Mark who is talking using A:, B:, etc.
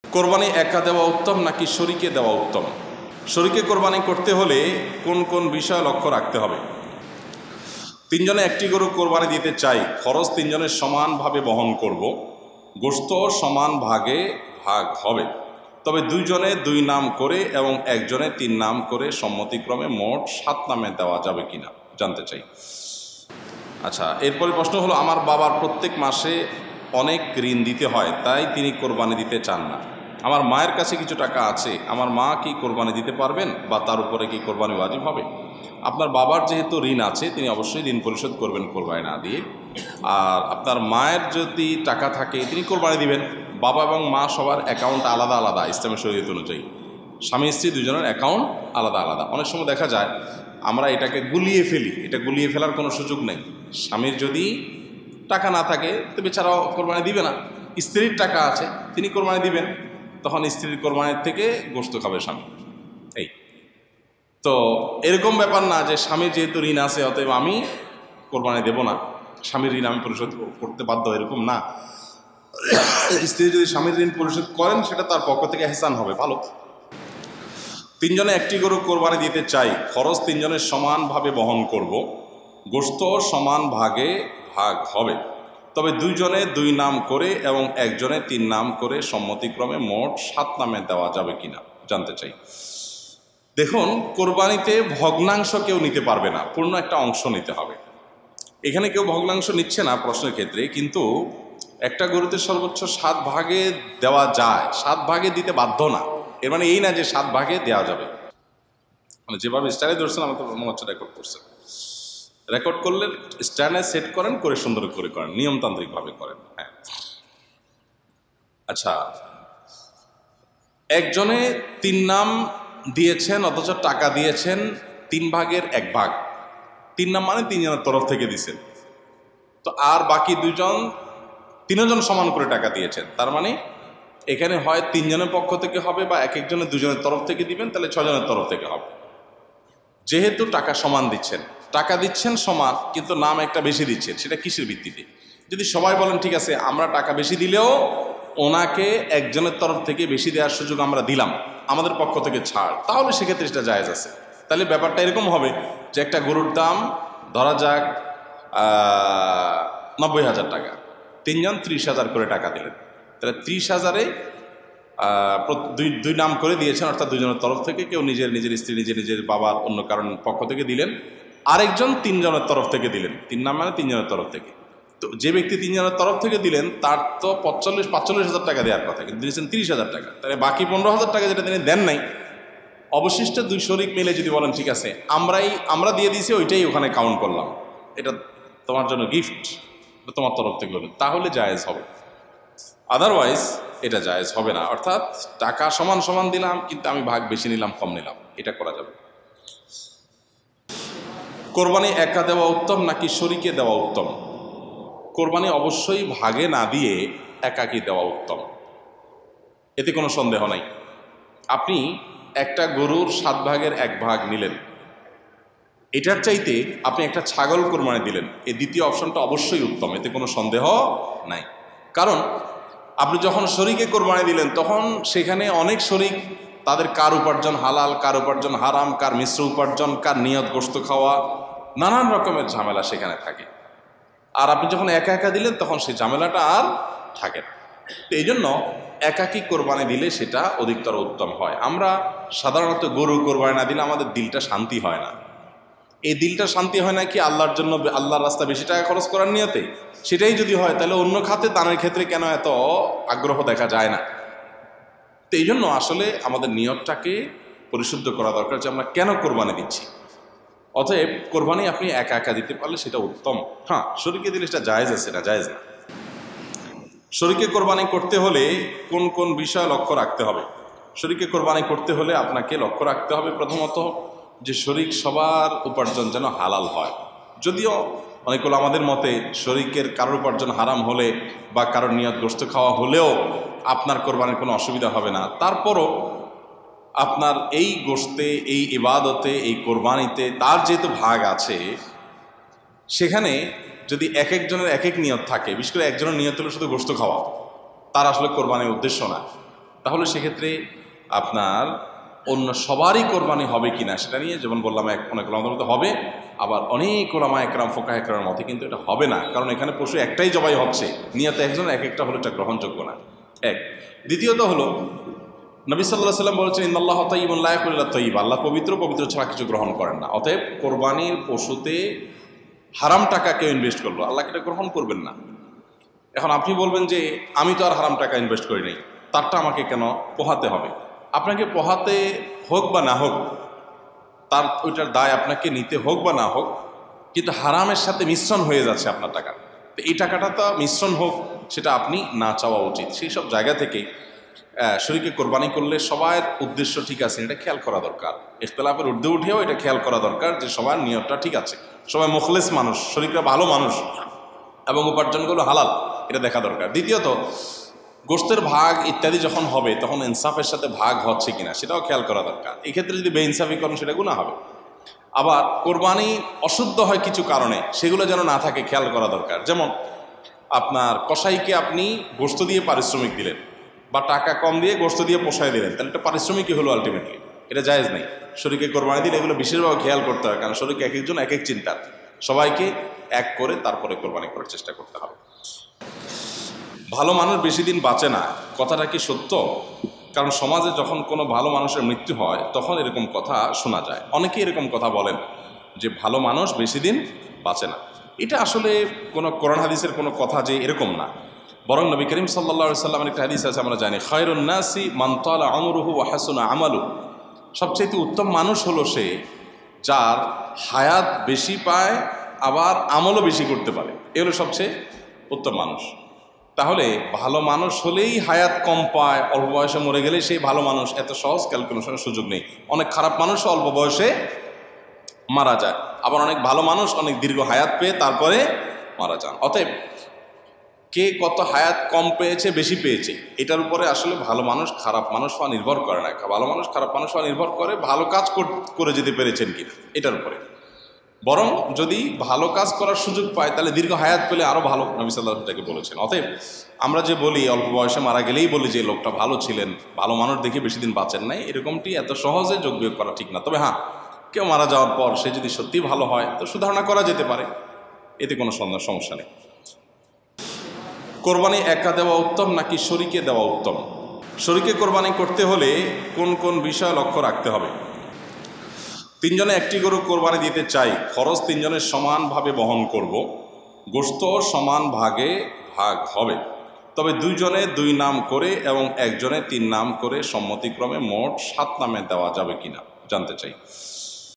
A: কোরবানি একা দেওয়া উত্তম নাকি শরীকে দেওয়া উত্তম? শরীকে কোরবানি করতে হলে কোন কোন বিষয় লক্ষ্য রাখতে হবে? তিনজনে একটি গরু কোরবানি দিতে চাই, খরচ তিনজনের সমানভাবে বহন করব, গোশত সমান ভাগে ভাগ হবে, তবে দুইজনে দুই নাম করে এবং একজনে তিন নাম করে সম্মতিক্রমে মোট 7 নামে দেওয়া যাবে কিনা জানতে চাই। আচ্ছা, এরপরে প্রশ্ন হলো, আমার বাবার প্রত্যেক মাসে অনেক ঋণ দিতে হয়, তাই তিনি কোরবানি দিতে চান না। আমার মায়ের কাছে কিছু টাকা আছে, আমার মা কি কোরবানি দিতে পারবেন বা তার উপরে কি কোরবানি ওয়াজিব হবে? আপনার বাবার যেহেতু ঋণ আছে, তিনি অবশ্যই ঋণ পরিশোধ করবেন কোরবানি না দিয়ে। আর আপনার মায়ের যদি টাকা থাকে, তিনি কোরবানি দিবেন। বাবা এবং মা সবার অ্যাকাউন্ট আলাদা আলাদা ইসলামের শরীয়ত অনুযায়ী। স্বামী স্ত্রী দুজনের অ্যাকাউন্ট আলাদা আলাদা। অনেক সময় দেখা যায় আমরা এটাকে গুলিয়ে ফেলি, এটা গুলিয়ে ফেলার কোনো সুযোগ নেই। স্বামীর যদি টাকা না থাকে তো বেচারাও কোরবানি দিবে না, স্ত্রীর টাকা আছে তিনি কোরবানি দিবেন, তখন স্ত্রীর কোরবানির থেকে গোশত খাবে স্বামী। এই তো এরকম ব্যাপার না যে স্বামীর যেহেতু ঋণ আছে অতএব আমি কোরবানি দেব না, স্বামীর ঋণ আমি পরিশোধ করতে বাধ্য, এরকম না। স্ত্রী যদি স্বামীর ঋণ পরিশোধ করেন সেটা তার পক্ষ থেকে ইহসান হবে, ভালো। তিনজনে একটি গরু কোরবানি দিতে চাই, খরচ তিনজনের সমানভাবে বহন করব, গোশত সমান ভাগে ভাগ হবে, তবে দুইজনে দুই নাম করে এবং একজনে তিন নাম করে সম্মতিক্রমে মোট 7 নামে দেওয়া যাবে কিনা জানতে চাই। দেখুন, কোরবানিতে ভগ্নাংশ কেউ নিতে পারবে না, পূর্ণ একটা অংশ নিতে হবে। এখানে কেউ ভগ্নাংশ নিচ্ছে না প্রশ্নের ক্ষেত্রে, কিন্তু একটা গরুতে সর্বোচ্চ 7 ভাগে দেওয়া যায়, 7 ভাগে দিতে বাধ্য না। এর মানে এই না যে 7 ভাগে দেওয়া যাবে। মানে যেভাবে স্টাইলে ধরছেন আমার তো মনে হচ্ছে রেকর্ড করছেন, রেকর্ড করলে স্ট্যান্ডে সেট করেন, করে সুন্দর করে করেন, নিয়মতান্ত্রিকভাবে করেন। হ্যাঁ, আচ্ছা, একজনে 3 নাম দিয়েছেন অথচ টাকা দিয়েছেন 3 ভাগের 1 ভাগ। 3 নাম মানে 3 জনের তরফ থেকে দিয়েছেন, তো আর বাকি তিনজন সমান করে টাকা দিয়েছেন। তার মানে এখানে হয় 3 জনের পক্ষ থেকে হবে বা এক একজনের 2 জনের তরফ থেকে দিবেন, তাহলে 6 জনের তরফ থেকে হবে। যেহেতু টাকা সমান দিচ্ছেন, টাকা দিচ্ছেন সমান, কিন্তু নাম একটা বেশি দিচ্ছেন, সেটা কিসের ভিত্তিতে? যদি সবাই বলেন ঠিক আছে আমরা টাকা বেশি দিলেও ওনাকে একজনের তরফ থেকে বেশি দেওয়ার সুযোগ আমরা দিলাম, আমাদের পক্ষ থেকে ছাড়, তাহলে সেক্ষেত্রে সেটা জায়েজ আছে। তাহলে ব্যাপারটা এরকম হবে যে একটা গরুর দাম ধরা যাক 90,000 টাকা, 3 জন 30,000 করে টাকা দিলেন, তাহলে 30,000-এ দুই নাম করে দিয়েছেন, অর্থাৎ 2 জনের তরফ থেকে, কেউ নিজের স্ত্রী, নিজের বাবার অন্য কারণ পক্ষ থেকে দিলেন, আরেকজন 3 জনের তরফ থেকে দিলেন। 3 নাম মানে 3 জনের তরফ থেকে। তো যে ব্যক্তি 3 জনের তরফ থেকে দিলেন তার তো 45,000 টাকা দেওয়ার কথা, কিন্তু দিয়েছেন 30,000 টাকা, তাহলে বাকি 15,000 টাকা যেটা তিনি দেন নাই, অবশিষ্ট 2 শরিক মিলে যদি বলেন ঠিক আছে আমরা দিয়ে দিয়েছি, ওইটাই ওখানে কাউন্ট করলাম, এটা তোমার জন্য গিফট, তোমার তরফ থেকে হলো, তাহলে জায়েজ হবে। আদারওয়াইজ এটা জায়েজ হবে না। অর্থাৎ টাকা সমান সমান দিলাম, কিন্তু আমি ভাগ বেশি নিলাম কম নিলাম, এটা করা যাবে। কোরবানি একা দেওয়া উত্তম নাকি শরীকে দেওয়া উত্তম? কোরবানি অবশ্যই ভাগে না দিয়ে একাকী দেওয়া উত্তম, এতে কোনো সন্দেহ নাই। আপনি একটা গরুর 7 ভাগের 1 ভাগ নিলেন, এটার চাইতে আপনি একটা ছাগল কোরবানি দিলেন, এই দ্বিতীয় অপশনটা অবশ্যই উত্তম, এতে কোনো সন্দেহ নাই। কারণ আপনি যখন শরীকে কোরবানি দিলেন তখন সেখানে অনেক শরীক, তাদের কার উপার্জন হালাল, কার উপার্জন হারাম, কার মিশ্র উপার্জন, কার নিয়ত গোশত খাওয়া, নানান রকমের ঝামেলা সেখানে থাকে। আর আপনি যখন একা একা দিলেন তখন সেই ঝামেলাটা আর থাকে না। তো এই জন্য একাকী কোরবানি দিলে সেটা অধিকতর উত্তম হয়। আমরা সাধারণত গরু কোরবানি না দিলে আমাদের দিলটা শান্তি হয় না। এই দিলটা শান্তি হয় না কি আল্লাহর জন্য, আল্লাহর রাস্তা বেশি টাকা খরচ করার নিয়তে? সেটাই যদি হয় তাহলে অন্য খাতে দানের ক্ষেত্রে কেন এত আগ্রহ দেখা যায় না? তো এই জন্য আসলে আমাদের নিয়তটাকে পরিশুদ্ধ করা দরকার যে আমরা কেন কোরবানি দিচ্ছি। অতএব কোরবানি আপনি একা একা দিতে পারলে সেটা উত্তম। হ্যাঁ, শরীকে দিলে সেটা জায়েজ আছে, এটা জায়েজ না। শরীকে কোরবানি করতে হলে কোন কোন বিষয় লক্ষ্য রাখতে হবে? শরীকে কোরবানি করতে হলে আপনাকে লক্ষ্য রাখতে হবে প্রথমত যে শরীক সবার উপার্জন যেন হালাল হয়। যদিও অনেকগুলো আমাদের মতে শরীকের কারোর উপার্জন হারাম হলে বা কারোর নিয়ত গোশত খাওয়া হলেও আপনার কোরবানির কোনো অসুবিধা হবে না, তারপরও আপনার এই গোশতে, এই ইবাদতে, এই কোরবানিতে তার যেহেতু ভাগ আছে, সেখানে যদি এক একজনের এক এক নিয়ত থাকে, বিশেষ করে একজনের নিয়ত হলো শুধু গোশত খাওয়া, তার আসলে কোরবানির উদ্দেশ্য না। তাহলে সেক্ষেত্রে আপনার অন্য সবারই কোরবানি হবে কিনা সেটা নিয়ে যেমন বললাম অনেক ওলামাদের মধ্যে হবে, আবার অনেক ওলামা একরাম ফোকাহ একরামের মতে কিন্তু এটা হবে না, কারণ এখানে পশু একটাই জবাই হচ্ছে, নিয়ত একজন এক একটা হলো এটা গ্রহণযোগ্য না। এক, দ্বিতীয়ত হলো নবী সাল্লাল্লাহু আলাইহি ওয়াসাল্লাম বলেছেন ইন্নাল্লাহা তাইয়্যিবুন লা ইয়াকুলু ইল্লা তাইয়্যিব, আল্লাহ পবিত্র, পবিত্র ছাড়া কিছু গ্রহণ করেন না। অতএব কোরবানির পশুতে হারাম টাকা কেউ ইনভেস্ট করলো, আল্লাহ এটা গ্রহণ করবেন না। এখন আপনি বলবেন যে আমি তো আর হারাম টাকা ইনভেস্ট করি নাই, তারটা আমাকে কেন পোহাতে হবে? আপনাকে পোহাতে হোক বা না হোক, তার ওইটার দায় আপনাকে নিতে হোক বা না হোক, কিন্তু হারামের সাথে মিশ্রণ হয়ে যাচ্ছে আপনার টাকা, তো এই টাকাটা তো মিশ্রণ হোক সেটা আপনি না চাওয়া উচিত। সেই সব জায়গা থেকে শরীকে কোরবানি করলে সবার উদ্দেশ্য ঠিক আছে এটা খেয়াল করা দরকার, ইখতিলাফের ঊর্ধ্বে উঠেও এটা খেয়াল করা দরকার যে সবার নিয়তটা ঠিক আছে, সবাই মুখলেস মানুষ, শরীকরা ভালো মানুষ এবং উপার্জনগুলো হালাল, এটা দেখা দরকার। দ্বিতীয়ত গোশতের ভাগ ইত্যাদি যখন হবে তখন ইনসাফের সাথে ভাগ হচ্ছে কিনা সেটাও খেয়াল করা দরকার। এক্ষেত্রে যদি বেইনসাফি করেন সেটা গুনাহ হবে। আবার কোরবানি অশুদ্ধ হয় কিছু কারণে, সেগুলো যেন না থাকে খেয়াল করা দরকার। যেমন আপনার কসাইকে আপনি গোশত দিয়ে পারিশ্রমিক দিলেন বা টাকা কম দিয়ে গোশত দিয়ে পোষায় দিলেন, তাহলে এটা পারিশ্রমিকই হলো আলটিমেটলি, এটা জায়েজ নেই। শরীকে কোরবানি দিলে এগুলো বিশেষভাবে খেয়াল করতে হয়, কারণ শরীকে এক একজন এক এক চিন্তা, সবাইকে এক করে তারপরে কোরবানি করার চেষ্টা করতে হবে। ভালো মানুষ বেশি দিন বাঁচে না, কথাটা কি সত্য? কারণ সমাজে যখন কোনো ভালো মানুষের মৃত্যু হয় তখন এরকম কথা শোনা যায়, অনেকেই এরকম কথা বলেন যে ভালো মানুষ বেশি দিন বাঁচে না। এটা আসলে কোনো কোরআন হাদিসের কোনো কথা যে এরকম না, বরং নবী করিম সাল্লাল্লাহু আলাইহি সাল্লামের একটা হাদিস আছে আমরা জানি, খায়রুন নাসি মান তালা আমরুহু ওয়া হাসুনা আমালু, সবচেয়ে উত্তম মানুষ হলো সে যার হায়াত বেশি পায় আবার আমলও বেশি করতে পারে, এ হলো সবচেয়ে উত্তম মানুষ। তাহলে ভালো মানুষ হলেই হায়াত কম পায়, অল্প বয়সে মরে গেলে সেই ভালো মানুষ, এত সহজ ক্যালকুলেশনের সুযোগ নেই। অনেক খারাপ মানুষ অল্প বয়সে মারা যায়, আবার অনেক ভালো মানুষ অনেক দীর্ঘ হায়াত পেয়ে তারপরে মারা যান। অতএব কে কত হায়াত কম পেয়েছে বেশি পেয়েছে এটার উপরে আসলে ভালো মানুষ খারাপ মানুষ হওয়া নির্ভর করে না, ভালো মানুষ খারাপ মানুষ হওয়া নির্ভর করে ভালো কাজ করে যেতে পেরেছেন কিনা এটার উপরে। বরং যদি ভালো কাজ করার সুযোগ পায় তাহলে দীর্ঘ হায়াত পেলে আরও ভালো, নবী সাল্লাল্লাহু আলাইহি ওয়াসাল্লাম বলেছেন। অতএব আমরা যে বলি অল্প বয়সে মারা গেলেই বলি যে লোকটা ভালো ছিলেন, ভালো মানুষ দেখে বেশি দিন বাঁচেন নাই, এরকমটি এত সহজে যোগ বিয়োগ করা ঠিক না। তবে হ্যাঁ, কেউ মারা যাওয়ার পর সে যদি সত্যিই ভালো হয় তো সুধারণা করা যেতে পারে, এতে কোনো সমস্যা নেই। কোরবানি একা দেওয়া উত্তম নাকি শরীকে দেওয়া উত্তম? শরীকে কোরবানি করতে হলে কোন কোন বিষয় লক্ষ্য রাখতে হবে? তিনজনে একটি গরু কোরবানি দিতে চাই, খরচ তিনজনের সমানভাবে বহন করব, গোশত সমান ভাগে ভাগ হবে, তবে দুইজনে দুই নাম করে এবং একজনে তিন নাম করে সম্মতিক্রমে মোট 7 নামে দেওয়া যাবে কিনা জানতে চাই।